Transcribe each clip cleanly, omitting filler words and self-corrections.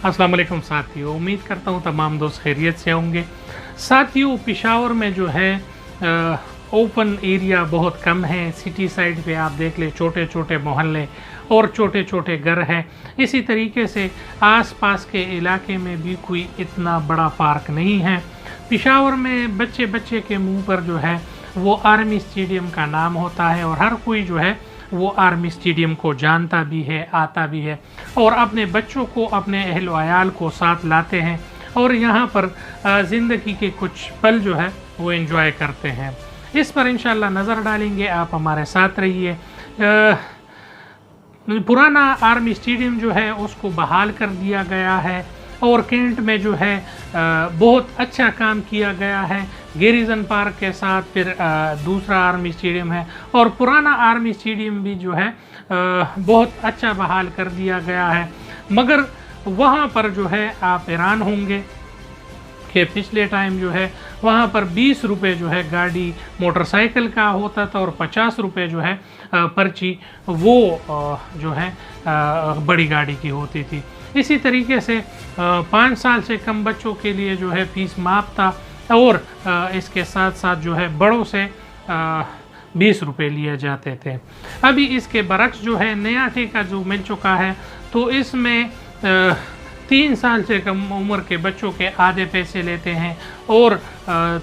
अस्सलाम वालेकुम साथियों, उम्मीद करता हूँ तमाम दोस्त खैरियत से होंगे। साथियों, पेशावर में जो है ओपन एरिया बहुत कम है। सिटी साइड पे आप देख ले छोटे छोटे मोहल्ले और छोटे छोटे घर हैं। इसी तरीके से आसपास के इलाके में भी कोई इतना बड़ा पार्क नहीं है। पेशावर में बच्चे बच्चे के मुंह पर जो है वो आर्मी स्टेडियम का नाम होता है और हर कोई जो है वो आर्मी स्टेडियम को जानता भी है, आता भी है और अपने बच्चों को, अपने अहल व अयाल को साथ लाते हैं और यहाँ पर ज़िंदगी के कुछ पल जो है वो एंजॉय करते हैं। इस पर इंशाल्लाह नज़र डालेंगे, आप हमारे साथ रहिए। पुराना आर्मी स्टेडियम जो है उसको बहाल कर दिया गया है और कैंट में जो है बहुत अच्छा काम किया गया है। गैरिसन पार्क के साथ फिर दूसरा आर्मी स्टेडियम है और पुराना आर्मी स्टेडियम भी जो है बहुत अच्छा बहाल कर दिया गया है। मगर वहाँ पर जो है आप हैरान होंगे कि पिछले टाइम जो है वहाँ पर 20 रुपये जो है गाड़ी मोटरसाइकिल का होता था और 50 रुपये जो है पर्ची वो जो है बड़ी गाड़ी की होती थी। इसी तरीके से 5 साल से कम बच्चों के लिए जो है फीस माफ था और इसके साथ साथ जो है बड़ों से 20 रुपये लिए जाते थे। अभी इसके बरक्स जो है नया ठेका जो मिल चुका है तो इसमें 3 साल से कम उम्र के बच्चों के आधे पैसे लेते हैं और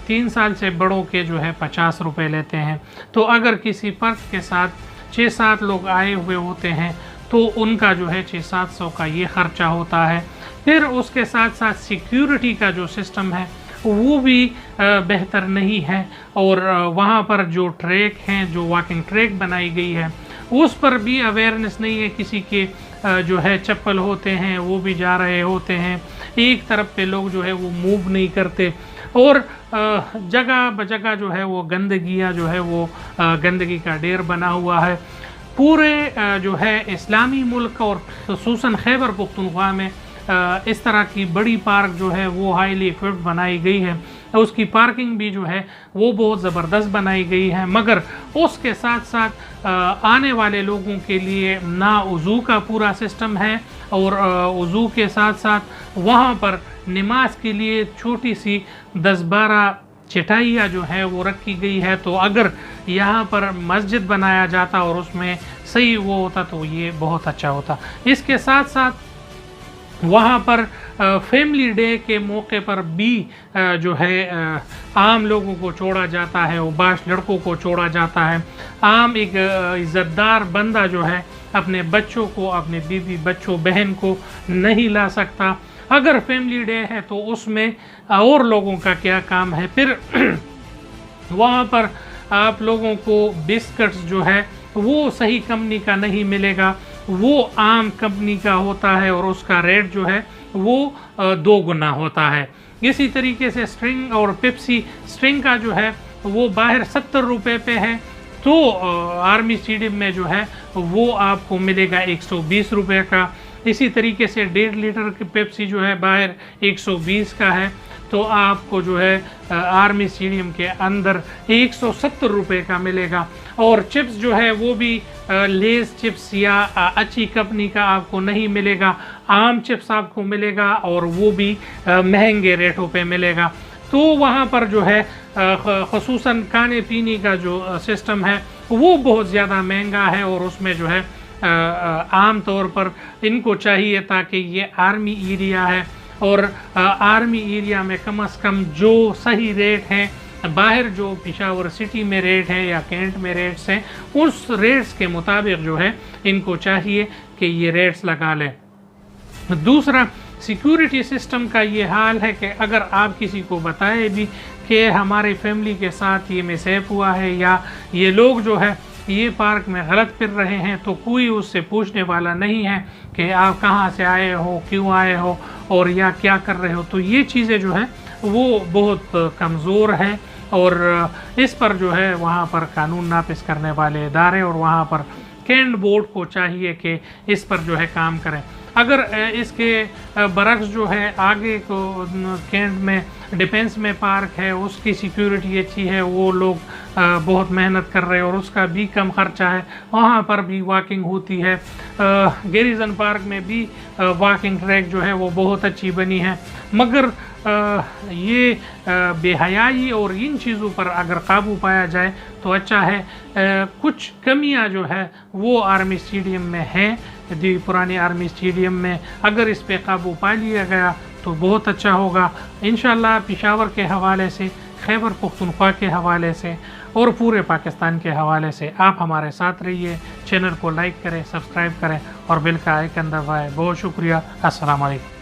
3 साल से बड़ों के जो है 50 रुपये लेते हैं। तो अगर किसी पर्क के साथ 6-7 लोग आए हुए होते हैं तो उनका जो है 600-700 का ये ख़र्चा होता है। फिर उसके साथ साथ सिक्योरिटी का जो सिस्टम है वो भी बेहतर नहीं है और वहाँ पर जो ट्रैक हैं, जो वॉकिंग ट्रैक बनाई गई है उस पर भी अवेयरनेस नहीं है। किसी के जो है चप्पल होते हैं वो भी जा रहे होते हैं, एक तरफ पे लोग जो है वो मूव नहीं करते और जगह बजगह जो है वो गंदगियाँ जो है वो गंदगी का ढेर बना हुआ है। पूरे जो है इस्लामी मुल्क और खुसूसन खैबर पख्तूनख्वा में इस तरह की बड़ी पार्क जो है वो हाईली इक्विप्ड बनाई गई है। उसकी पार्किंग भी जो है वो बहुत ज़बरदस्त बनाई गई है, मगर उसके साथ साथ आने वाले लोगों के लिए ना वज़ू का पूरा सिस्टम है और वज़ू के साथ साथ वहाँ पर नमाज के लिए छोटी सी 10-12 चटाइयाँ जो है वो रखी गई है। तो अगर यहाँ पर मस्जिद बनाया जाता और उसमें सही वो होता तो ये बहुत अच्छा होता। इसके साथ साथ वहाँ पर फैमिली डे के मौके पर भी जो है आम लोगों को छोड़ा जाता है, उबाश लड़कों को छोड़ा जाता है। आम एक इज़्ज़तदार बंदा जो है अपने बच्चों को, अपने बीवी बच्चों बहन को नहीं ला सकता। अगर फैमिली डे है तो उसमें और लोगों का क्या काम है। फिर वहाँ पर आप लोगों को बिस्किट्स जो है वो सही कंपनी का नहीं मिलेगा, वो आम कंपनी का होता है और उसका रेट जो है वो 2 गुना होता है। इसी तरीके से स्ट्रिंग और पेप्सी, स्ट्रिंग का जो है वो बाहर 70 रुपये पे है तो आर्मी स्टेडियम में जो है वो आपको मिलेगा 120 रुपये का। इसी तरीके से 1.5 लीटर की पेप्सी जो है बाहर 120 का है तो आपको जो है आर्मी स्टेडियम के अंदर 170 रुपये का मिलेगा। और चिप्स जो है वो भी लेस चिप्स या अच्छी कंपनी का आपको नहीं मिलेगा, आम चिप्स आपको मिलेगा और वो भी महंगे रेटों पे मिलेगा। तो वहाँ पर जो है ख़ुसूसन खाने पीने का जो सिस्टम है वो बहुत ज़्यादा महंगा है और उसमें जो है आम तौर पर इनको चाहिए ताकि ये आर्मी एरिया है और आर्मी एरिया में कम से कम जो सही रेट हैं, बाहर जो पेशावर सिटी में रेट है या कैंट में रेट्स हैं, उस रेट्स के मुताबिक जो है इनको चाहिए कि ये रेट्स लगा लें। दूसरा, सिक्योरिटी सिस्टम का ये हाल है कि अगर आप किसी को बताए भी कि हमारी फैमिली के साथ ये मिसहैप हुआ है या ये लोग जो है ये पार्क में गलत फिर रहे हैं तो कोई उससे पूछने वाला नहीं है कि आप कहाँ से आए हो, क्यों आए हो और या क्या कर रहे हो। तो ये चीज़ें जो है वो बहुत कमज़ोर है और इस पर जो है वहाँ पर कानून नाफिज करने वाले इदारे और वहाँ पर कैंट बोर्ड को चाहिए कि इस पर जो है काम करें। اگر اس کے برعکس جو ہے آگے کو کینٹ میں ڈیفینس میں پارک ہے، اس کی سیکیورٹی اچھی ہے، وہ لوگ بہت محنت کر رہے اور اس کا بھی کم خرچہ ہے، وہاں پر بھی واکنگ ہوتی ہے۔ گیریزن پارک میں بھی واکنگ ٹریک جو ہے وہ بہت اچھی بنی ہے، مگر یہ بے حیائی اور ان چیزوں پر اگر قابو پایا جائے تو اچھا ہے۔ کچھ کمیاں جو ہے وہ آرمی اسٹیڈیم میں ہیں، پرانے آرمی اسٹیڈیم میں، اگر اس پہ قابو پا لیا گیا تو بہت اچھا ہوگا۔ انشاءاللہ پشاور کے حوالے سے، خیبر پختونخوا کے حوالے سے اور پورے پاکستان کے حوالے سے آپ ہمارے ساتھ رہیے، چینل کو لائک کریں، سبسکرائب کریں اور بیل کا آئیکن دبائیں۔ بہت شکریہ، السلام علیکم۔